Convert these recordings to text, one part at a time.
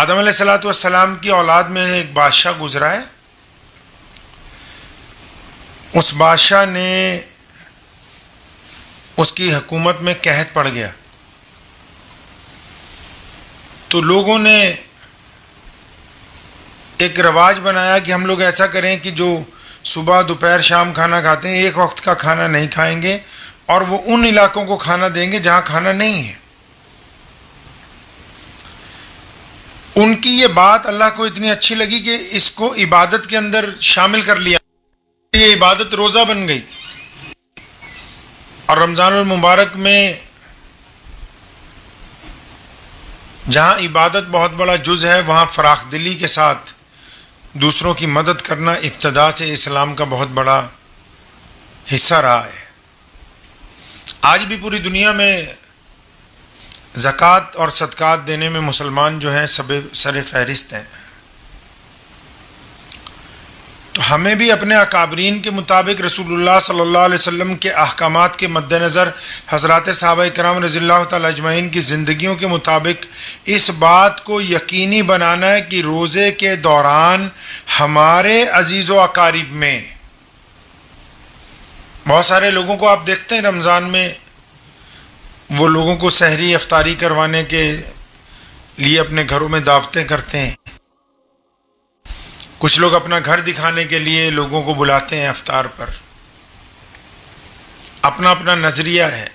آدم علیہ السلام کی اولاد میں ایک بادشاہ گزرا ہے. اس بادشاہ نے اس کی حکومت میں قحط پڑ گیا تو لوگوں نے ایک رواج بنایا کہ ہم لوگ ایسا کریں کہ جو صبح دوپہر شام کھانا کھاتے ہیں ایک وقت کا کھانا نہیں کھائیں گے اور وہ ان علاقوں کو کھانا دیں گے جہاں کھانا نہیں ہے. ان کی یہ بات اللہ کو اتنی اچھی لگی کہ اس کو عبادت کے اندر شامل کر لیا. یہ عبادت روزہ بن گئی. اور رمضان المبارک میں جہاں عبادت بہت بڑا جز ہے وہاں فراخ دلی کے ساتھ دوسروں کی مدد کرنا ابتدا سے اسلام کا بہت بڑا حصہ رہا ہے. آج بھی پوری دنیا میں زکوٰۃ اور صدقات دینے میں مسلمان جو ہیں سب سر فہرست ہیں. تو ہمیں بھی اپنے اکابرین کے مطابق رسول اللہ صلی اللہ علیہ وسلم کے احکامات کے مد نظر حضرات صحابہ کرام رضی اللہ تعالی اجمعین کی زندگیوں کے مطابق اس بات کو یقینی بنانا ہے کہ روزے کے دوران ہمارے عزیز و اقارب میں بہت سارے لوگوں کو آپ دیکھتے ہیں رمضان میں وہ لوگوں کو سحری افطاری کروانے کے لیے اپنے گھروں میں دعوتیں کرتے ہیں. کچھ لوگ اپنا گھر دکھانے کے لیے لوگوں کو بلاتے ہیں افطار پر. اپنا اپنا نظریہ ہے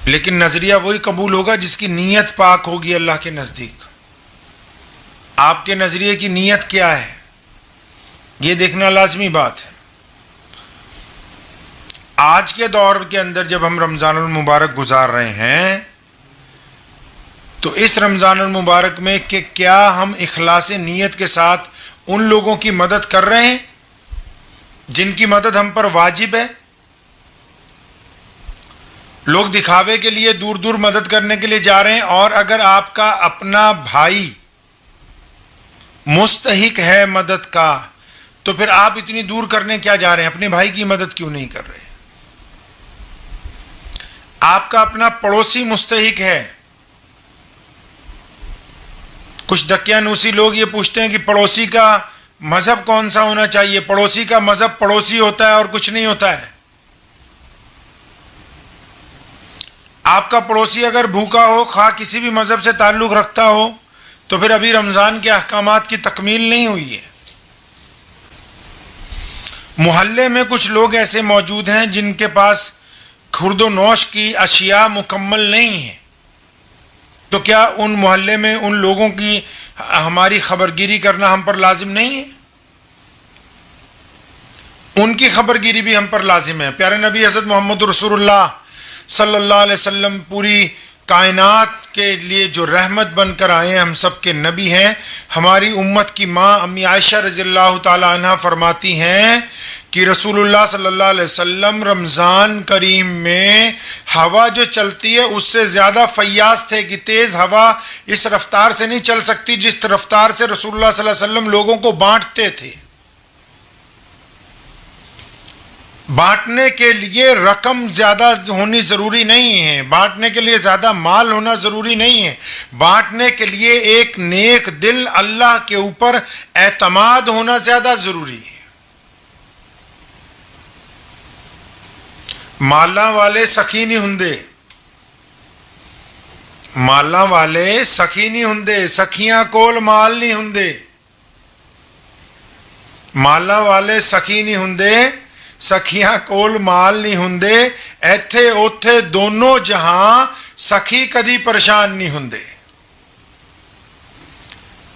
لیکن نظریہ وہی قبول ہوگا جس کی نیت پاک ہوگی اللہ کے نزدیک. آپ کے نظریے کی نیت کیا ہے یہ دیکھنا لازمی بات ہے. آج کے دور کے اندر جب ہم رمضان المبارک گزار رہے ہیں تو اس رمضان المبارک میں کہ کیا ہم اخلاص نیت کے ساتھ ان لوگوں کی مدد کر رہے ہیں جن کی مدد ہم پر واجب ہے. لوگ دکھاوے کے لیے دور دور مدد کرنے کے لیے جا رہے ہیں اور اگر آپ کا اپنا بھائی مستحق ہے مدد کا تو پھر آپ اتنی دور کرنے کیا جا رہے ہیں؟ اپنے بھائی کی مدد کیوں نہیں کر رہے؟ آپ کا اپنا پڑوسی مستحق ہے. کچھ دقیانوسی لوگ یہ پوچھتے ہیں کہ پڑوسی کا مذہب کون سا ہونا چاہیے. پڑوسی کا مذہب پڑوسی ہوتا ہے اور کچھ نہیں ہوتا ہے. آپ کا پڑوسی اگر بھوکا ہو خواہ کسی بھی مذہب سے تعلق رکھتا ہو تو پھر ابھی رمضان کے احکامات کی تکمیل نہیں ہوئی ہے. محلے میں کچھ لوگ ایسے موجود ہیں جن کے پاس خورد و نوش کی اشیاء مکمل نہیں ہیں تو کیا ان محلے میں ان لوگوں کی ہماری خبرگیری کرنا ہم پر لازم نہیں ہے؟ ان کی خبرگیری بھی ہم پر لازم ہے. پیارے نبی حضرت محمد رسول اللہ صلی اللہ علیہ وسلم پوری کائنات کے لیے جو رحمت بن کر آئے ہیں ہم سب کے نبی ہیں. ہماری امت کی ماں امی عائشہ رضی اللہ تعالی عنہا فرماتی ہیں کہ رسول اللہ صلی اللہ علیہ وسلم رمضان کریم میں ہوا جو چلتی ہے اس سے زیادہ فیاض تھے کہ تیز ہوا اس رفتار سے نہیں چل سکتی جس رفتار سے رسول اللہ صلی اللہ علیہ وسلم لوگوں کو بانٹتے تھے. بانٹنے کے لیے رقم زیادہ ہونی ضروری نہیں ہے. بانٹنے کے لیے زیادہ مال ہونا ضروری نہیں ہے. بانٹنے کے لیے ایک نیک دل اللہ کے اوپر اعتماد ہونا زیادہ ضروری ہے. مالاں والے سخی نہیں ہوندے. مالاں والے سخی نہیں ہوندے. سخیاں کول مال نہیں ہوندے. مالاں والے سخی نہیں ہوندے. سخیاں کول مال نہیں ہوندے. ایتھے اوتھے دونوں جہاں سخی کدی پریشان نہیں ہوندے.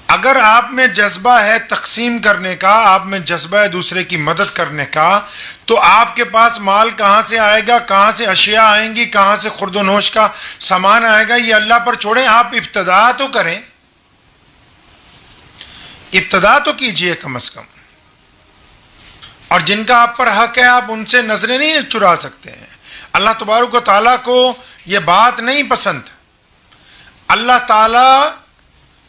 اگر آپ میں جذبہ ہے تقسیم کرنے کا, آپ میں جذبہ ہے دوسرے کی مدد کرنے کا, تو آپ کے پاس مال کہاں سے آئے گا, کہاں سے اشیاء آئیں گی, کہاں سے خورد و نوش کا سامان آئے گا, یہ اللہ پر چھوڑیں. آپ ابتدا تو کریں, ابتدا تو کیجئے کم از کم. اور جن کا آپ پر حق ہے آپ ان سے نظریں نہیں چرا سکتے ہیں. اللہ تبارک و تعالیٰ کو یہ بات نہیں پسند. اللہ تعالیٰ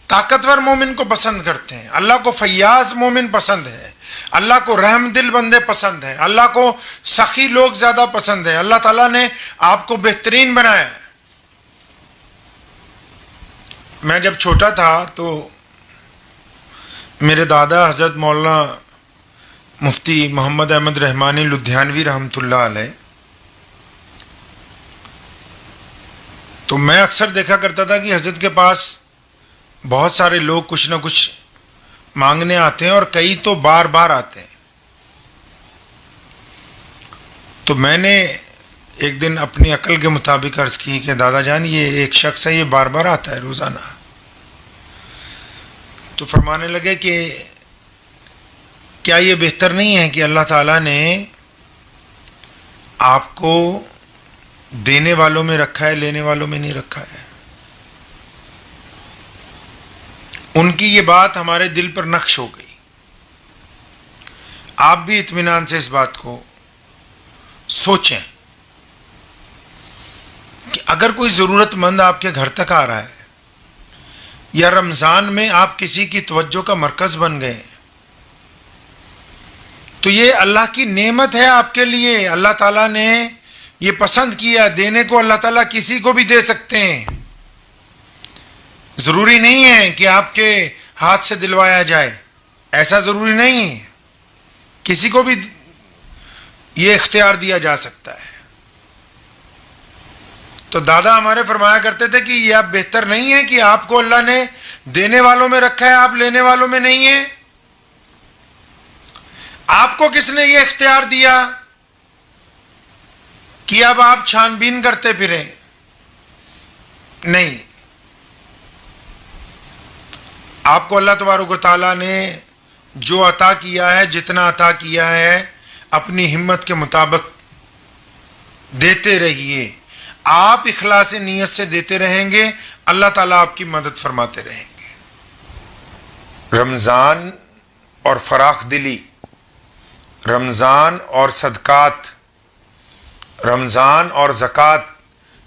طاقتور مومن کو پسند کرتے ہیں. اللہ کو فیاض مومن پسند ہے. اللہ کو رحم دل بندے پسند ہیں. اللہ کو سخی لوگ زیادہ پسند ہیں. اللہ تعالیٰ نے آپ کو بہترین بنایا ہے. میں جب چھوٹا تھا تو میرے دادا حضرت مولانا مفتی محمد احمد رحمانی لدھیانوی رحمۃ اللہ علیہ، تو میں اکثر دیکھا کرتا تھا کہ حضرت کے پاس بہت سارے لوگ کچھ نہ کچھ مانگنے آتے ہیں، اور کئی تو بار بار آتے ہیں۔ تو میں نے ایک دن اپنی عقل کے مطابق عرض کی کہ دادا جان یہ ایک شخص ہے، یہ بار بار آتا ہے روزانہ۔ تو فرمانے لگے کہ کیا یہ بہتر نہیں ہے کہ اللہ تعالیٰ نے آپ کو دینے والوں میں رکھا ہے، لینے والوں میں نہیں رکھا ہے؟ ان کی یہ بات ہمارے دل پر نقش ہو گئی۔ آپ بھی اطمینان سے اس بات کو سوچیں کہ اگر کوئی ضرورت مند آپ کے گھر تک آ رہا ہے، یا رمضان میں آپ کسی کی توجہ کا مرکز بن گئے، تو یہ اللہ کی نعمت ہے آپ کے لیے۔ اللہ تعالیٰ نے یہ پسند کیا، دینے کو اللہ تعالیٰ کسی کو بھی دے سکتے ہیں۔ ضروری نہیں ہے کہ آپ کے ہاتھ سے دلوایا جائے، ایسا ضروری نہیں ہے، کسی کو بھی یہ اختیار دیا جا سکتا ہے۔ تو دادا ہمارے فرمایا کرتے تھے کہ یہ آپ بہتر نہیں ہے کہ آپ کو اللہ نے دینے والوں میں رکھا ہے، آپ لینے والوں میں نہیں ہیں؟ آپ کو کس نے یہ اختیار دیا کہ اب آپ چھان بین کرتے پھریں؟ نہیں، آپ کو اللہ تبارک و تعالیٰ نے جو عطا کیا ہے، جتنا عطا کیا ہے، اپنی ہمت کے مطابق دیتے رہیے۔ آپ اخلاص نیت سے دیتے رہیں گے، اللہ تعالیٰ آپ کی مدد فرماتے رہیں گے۔ رمضان اور فراخ دلی، رمضان اور صدقات، رمضان اور زکوٰۃ،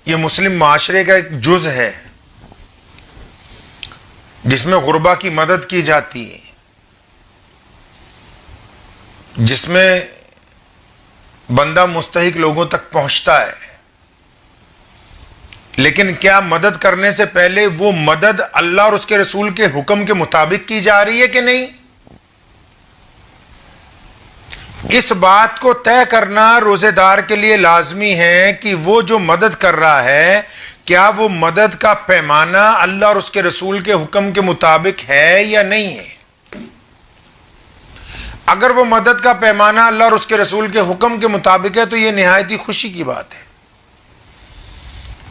یہ مسلم معاشرے کا ایک جز ہے جس میں غربا کی مدد کی جاتی ہے، جس میں بندہ مستحق لوگوں تک پہنچتا ہے۔ لیکن کیا مدد کرنے سے پہلے وہ مدد اللہ اور اس کے رسول کے حکم کے مطابق کی جا رہی ہے کہ نہیں؟ اس بات کو طے کرنا روزے دار کے لیے لازمی ہے کہ وہ جو مدد کر رہا ہے، کیا وہ مدد کا پیمانہ اللہ اور اس کے رسول کے حکم کے مطابق ہے یا نہیں ہے؟ اگر وہ مدد کا پیمانہ اللہ اور اس کے رسول کے حکم کے مطابق ہے تو یہ نہایت ہی خوشی کی بات ہے۔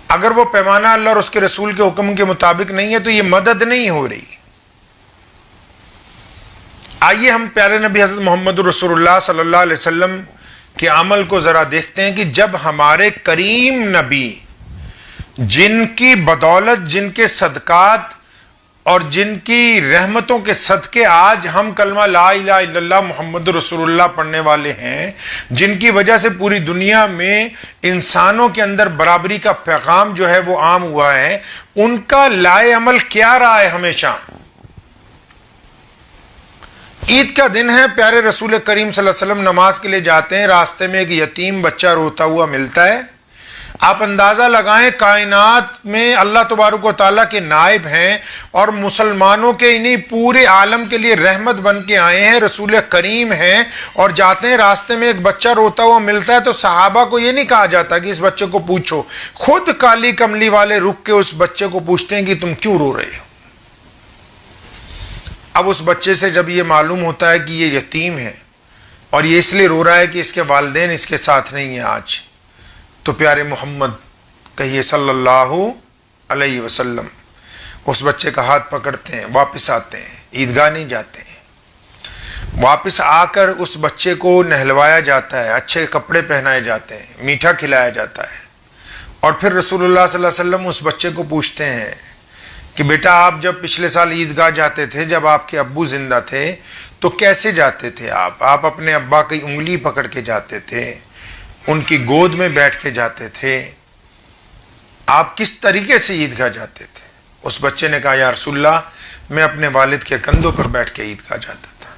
اگر وہ پیمانہ اللہ اور اس کے رسول کے حکم کے مطابق نہیں ہے تو یہ مدد نہیں ہو رہی۔ آئیے ہم پیارے نبی حضرت محمد رسول اللہ صلی اللہ علیہ وسلم کے عمل کو ذرا دیکھتے ہیں کہ جب ہمارے کریم نبی، جن کی بدولت، جن کے صدقات اور جن کی رحمتوں کے صدقے آج ہم کلمہ لا الہ الا اللہ محمد رسول اللہ پڑھنے والے ہیں، جن کی وجہ سے پوری دنیا میں انسانوں کے اندر برابری کا پیغام جو ہے وہ عام ہوا ہے، ان کا لائے عمل کیا رہا ہے؟ ہمیشہ عید کا دن ہے، پیارے رسول کریم صلی اللہ علیہ وسلم نماز کے لیے جاتے ہیں، راستے میں ایک یتیم بچہ روتا ہوا ملتا ہے۔ آپ اندازہ لگائیں، کائنات میں اللہ تبارک و تعالیٰ کے نائب ہیں اور مسلمانوں کے انہی پورے عالم کے لیے رحمت بن کے آئے ہیں، رسول کریم ہیں، اور جاتے ہیں راستے میں ایک بچہ روتا ہوا ملتا ہے تو صحابہ کو یہ نہیں کہا جاتا کہ اس بچے کو پوچھو، خود کالی کملی والے رک کے اس بچے کو پوچھتے ہیں کہ تم کیوں رو رہے ہو؟ اب اس بچے سے جب یہ معلوم ہوتا ہے کہ یہ یتیم ہے اور یہ اس لیے رو رہا ہے کہ اس کے والدین اس کے ساتھ نہیں ہیں آج، تو پیارے محمد کہیے صلی اللہ علیہ وسلم اس بچے کا ہاتھ پکڑتے ہیں، واپس آتے ہیں، عیدگاہ نہیں جاتے ہیں، واپس آ کر اس بچے کو نہلوایا جاتا ہے، اچھے کپڑے پہنائے جاتے ہیں، میٹھا کھلایا جاتا ہے، اور پھر رسول اللہ صلی اللہ علیہ وسلم اس بچے کو پوچھتے ہیں کہ بیٹا آپ جب پچھلے سال عیدگاہ جاتے تھے، جب آپ کے ابو زندہ تھے تو کیسے جاتے تھے؟ آپ اپنے ابا کی انگلی پکڑ کے جاتے تھے، ان کی گود میں بیٹھ کے جاتے تھے، آپ کس طریقے سے عیدگاہ جاتے تھے؟ اس بچے نے کہا یا رسول اللہ میں اپنے والد کے کندھوں پر بیٹھ کے عیدگاہ جاتا تھا۔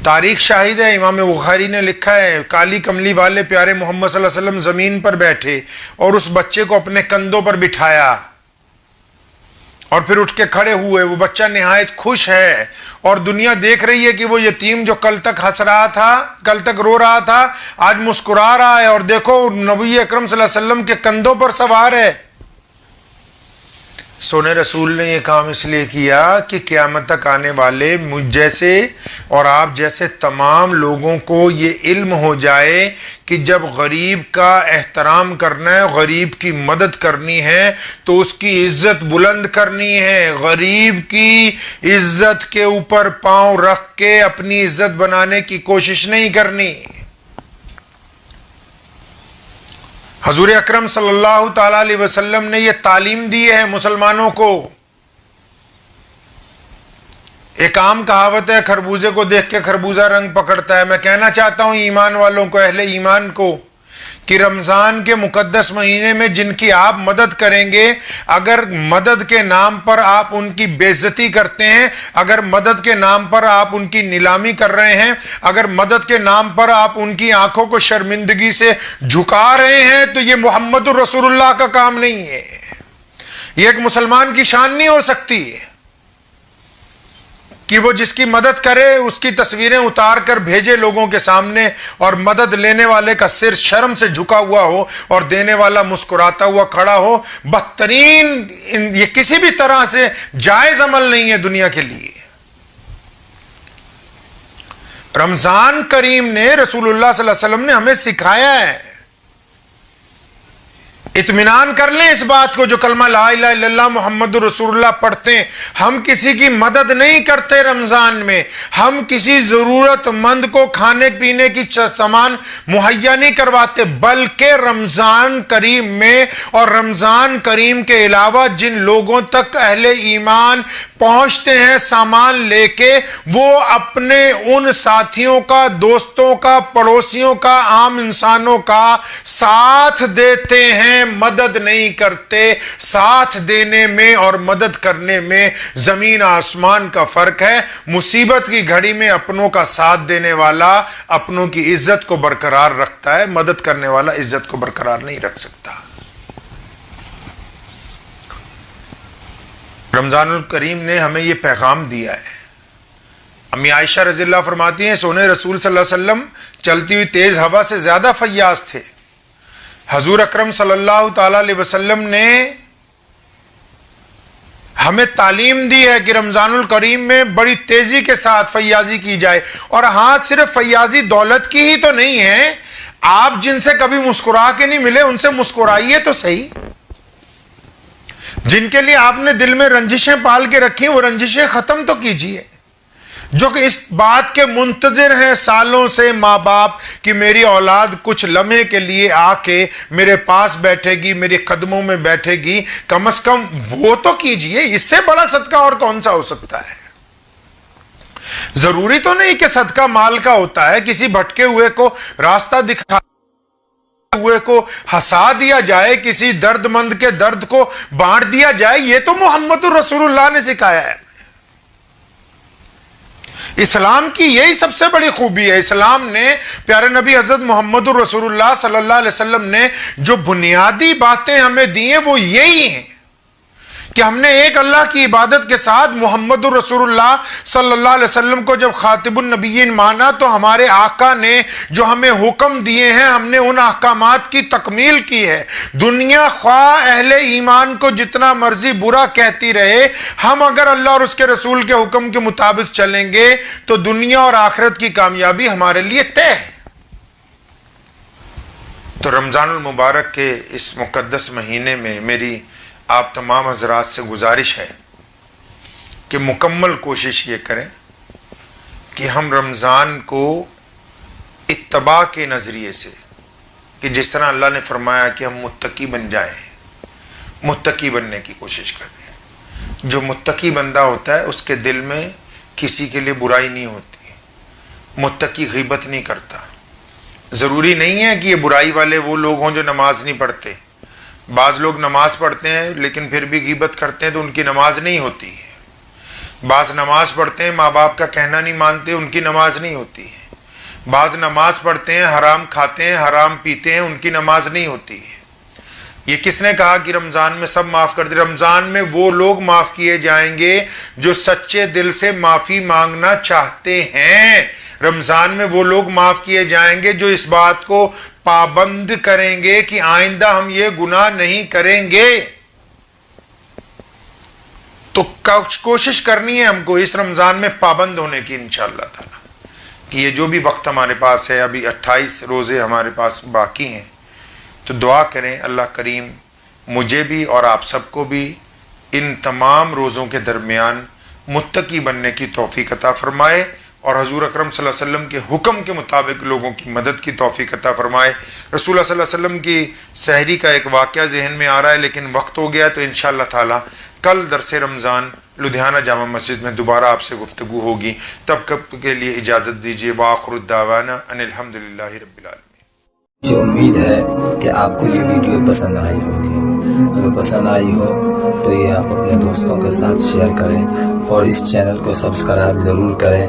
تاریخ شاہد ہے، امام بخاری نے لکھا ہے، کالی کملی والے پیارے محمد صلی اللہ علیہ وسلم زمین پر بیٹھے اور اس بچے کو اپنے کندھوں پر بٹھایا اور پھر اٹھ کے کھڑے ہوئے. وہ بچہ نہایت خوش ہے اور دنیا دیکھ رہی ہے کہ وہ یتیم جو کل تک ہنس رہا تھا, کل تک رو رہا تھا, آج مسکرا رہا ہے. اور دیکھو نبی اکرم صلی اللہ علیہ وسلم کے کندھوں پر سوار ہے. سونے رسول نے یہ کام اس لیے کیا کہ قیامت تک آنے والے مجھ جیسے اور آپ جیسے تمام لوگوں کو یہ علم ہو جائے کہ جب غریب کا احترام کرنا ہے, غریب کی مدد کرنی ہے تو اس کی عزت بلند کرنی ہے. غریب کی عزت کے اوپر پاؤں رکھ کے اپنی عزت بنانے کی کوشش نہیں کرنی. حضور اکرم صلی اللہ تعالی علیہ وسلم نے یہ تعلیم دی ہے مسلمانوں کو. ایک عام کہاوت ہے, خربوزے کو دیکھ کے خربوزہ رنگ پکڑتا ہے. میں کہنا چاہتا ہوں ایمان والوں کو, اہل ایمان کو, کہ رمضان کے مقدس مہینے میں جن کی آپ مدد کریں گے, اگر مدد کے نام پر آپ ان کی بے عزتی کرتے ہیں, اگر مدد کے نام پر آپ ان کی نیلامی کر رہے ہیں, اگر مدد کے نام پر آپ ان کی آنکھوں کو شرمندگی سے جھکا رہے ہیں, تو یہ محمد الرسول اللہ کا کام نہیں ہے. یہ ایک مسلمان کی شان نہیں ہو سکتی کہ وہ جس کی مدد کرے اس کی تصویریں اتار کر بھیجے لوگوں کے سامنے اور مدد لینے والے کا سر شرم سے جھکا ہوا ہو اور دینے والا مسکراتا ہوا کھڑا ہو. بدترین, یہ کسی بھی طرح سے جائز عمل نہیں ہے دنیا کے لیے. رمضان کریم نے, رسول اللہ صلی اللہ علیہ وسلم نے ہمیں سکھایا ہے. اطمینان کر لیں اس بات کو, جو کلمہ لا الہ الا اللہ محمد رسول اللہ پڑھتے ہیں, ہم کسی کی مدد نہیں کرتے رمضان میں. ہم کسی ضرورت مند کو کھانے پینے کی سامان مہیا نہیں کرواتے, بلکہ رمضان کریم میں اور رمضان کریم کے علاوہ جن لوگوں تک اہل ایمان پہنچتے ہیں سامان لے کے, وہ اپنے ان ساتھیوں کا, دوستوں کا, پڑوسیوں کا, عام انسانوں کا ساتھ دیتے ہیں, مدد نہیں کرتے. ساتھ دینے میں اور مدد کرنے میں زمین آسمان کا فرق ہے. مصیبت کی گھڑی میں اپنوں کا ساتھ دینے والا اپنوں کی عزت کو برقرار رکھتا ہے, مدد کرنے والا عزت کو برقرار نہیں رکھ سکتا. رمضان الکریم نے ہمیں یہ پیغام دیا ہے. امی عائشہ رضی اللہ فرماتی ہیں, سونے رسول صلی اللہ علیہ وسلم چلتی ہوئی تیز ہوا سے زیادہ فیاض تھے. حضور اکرم صلی اللہ تعالی علیہ وسلم نے ہمیں تعلیم دی ہے کہ رمضان الکریم میں بڑی تیزی کے ساتھ فیاضی کی جائے. اور ہاں, صرف فیاضی دولت کی ہی تو نہیں ہے, آپ جن سے کبھی مسکرا کے نہیں ملے ان سے مسکرائیے تو صحیح. جن کے لیے آپ نے دل میں رنجشیں پال کے رکھی وہ رنجشیں ختم تو کیجیے. جو کہ اس بات کے منتظر ہیں سالوں سے ماں باپ کہ میری اولاد کچھ لمحے کے لیے آ کے میرے پاس بیٹھے گی, میرے قدموں میں بیٹھے گی, کم از کم وہ تو کیجئے. اس سے بڑا صدقہ اور کون سا ہو سکتا ہے؟ ضروری تو نہیں کہ صدقہ مال کا ہوتا ہے. کسی بھٹکے ہوئے کو راستہ دکھا ہوئے کو ہنسا دیا جائے, کسی درد مند کے درد کو بانٹ دیا جائے, یہ تو محمد الرسول اللہ نے سکھایا ہے. اسلام کی یہی سب سے بڑی خوبی ہے. اسلام نے, پیارے نبی حضرت محمد الرسول اللہ صلی اللہ علیہ وسلم نے جو بنیادی باتیں ہمیں دی ہیں وہ یہی ہیں کہ ہم نے ایک اللہ کی عبادت کے ساتھ محمد الرسول اللہ صلی اللہ علیہ وسلم کو جب خاتم النبیین مانا تو ہمارے آقا نے جو ہمیں حکم دیے ہیں ہم نے ان احکامات کی تکمیل کی ہے. دنیا خواہ اہل ایمان کو جتنا مرضی برا کہتی رہے, ہم اگر اللہ اور اس کے رسول کے حکم کے مطابق چلیں گے تو دنیا اور آخرت کی کامیابی ہمارے لیے طے ہے. تو رمضان المبارک کے اس مقدس مہینے میں میری آپ تمام حضرات سے گزارش ہے کہ مکمل کوشش یہ کریں کہ ہم رمضان کو اتباع کے نظریے سے, کہ جس طرح اللہ نے فرمایا کہ ہم متقی بن جائیں, متقی بننے کی کوشش کریں. جو متقی بندہ ہوتا ہے اس کے دل میں کسی کے لیے برائی نہیں ہوتی, متقی غیبت نہیں کرتا. ضروری نہیں ہے کہ یہ برائی والے وہ لوگ ہوں جو نماز نہیں پڑھتے. بعض لوگ نماز پڑھتے ہیں لیکن پھر بھی غیبت کرتے ہیں تو ان کی نماز نہیں ہوتی ہے. بعض نماز پڑھتے ہیں ماں باپ کا کہنا نہیں مانتے, ان کی نماز نہیں ہوتی ہے. بعض نماز پڑھتے ہیں حرام کھاتے ہیں حرام پیتے ہیں, ان کی نماز نہیں ہوتی ہے. یہ کس نے کہا کہ رمضان میں سب معاف کر دے؟ رمضان میں وہ لوگ معاف کیے جائیں گے جو سچے دل سے معافی مانگنا چاہتے ہیں. رمضان میں وہ لوگ معاف کیے جائیں گے جو اس بات کو پابند کریں گے کہ آئندہ ہم یہ گناہ نہیں کریں گے. تو کوشش کرنی ہے ہم کو اس رمضان میں پابند ہونے کی انشاءاللہ تعالی، کہ یہ جو بھی وقت ہمارے پاس ہے، ابھی 28 روزے ہمارے پاس باقی ہیں، تو دعا کریں اللہ کریم مجھے بھی اور آپ سب کو بھی ان تمام روزوں کے درمیان متقی بننے کی توفیق عطا فرمائے، اور حضور اکرم صلی اللہ علیہ وسلم کے حکم کے مطابق لوگوں کی مدد کی توفیق عطا فرمائے. رسول اللہ صلی اللہ علیہ وسلم کی سحری کا ایک واقعہ ذہن میں آ رہا ہے، لیکن وقت ہو گیا، تو انشاءاللہ تعالی کل درس رمضان لدھیانہ جامع مسجد میں دوبارہ آپ سے گفتگو ہوگی. تب کب کے لیے اجازت دیجیے. وآخر الدعوانا ان الحمدللہ رب العالمین. مجھے امید ہے کہ آپ کو یہ ویڈیو پسند آئی ہوگی. اگر پسند آئی ہو تو یہ آپ اپنے دوستوں کے ساتھ شیئر کریں اور اس چینل کو سبسکرائب ضرور کریں.